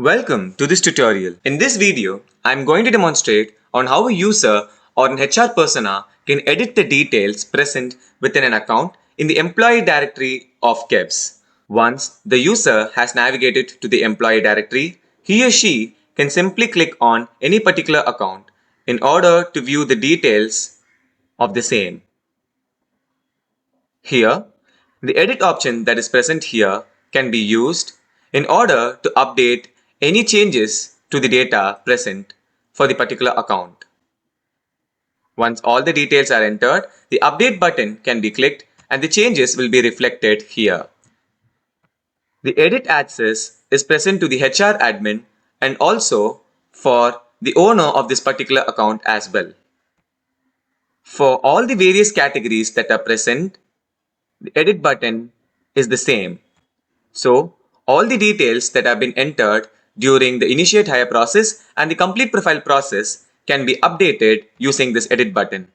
Welcome to this tutorial. In this video, I am going to demonstrate on how a user or an HR persona can edit the details present within an account in the employee directory of KEBS. Once the user has navigated to the employee directory, he or she can simply click on any particular account in order to view the details of the same. Here, the edit option that is present here can be used in order to update any changes to the data present for the particular account. Once all the details are entered, the update button can be clicked and the changes will be reflected here. The edit access is present to the HR admin and also for the owner of this particular account as well. For all the various categories that are present, the edit button is the same. So, all the details that have been entered during the initiate hire process and the complete profile process can be updated using this edit button.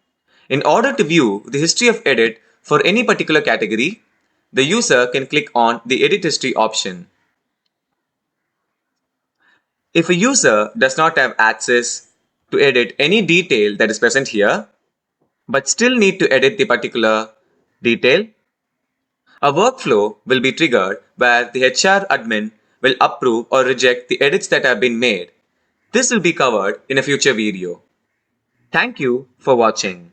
In order to view the history of edit for any particular category, the user can click on the edit history option. If a user does not have access to edit any detail that is present here, but still need to edit the particular detail, a workflow will be triggered where the HR admin will approve or reject the edits that have been made. This will be covered in a future video. Thank you for watching.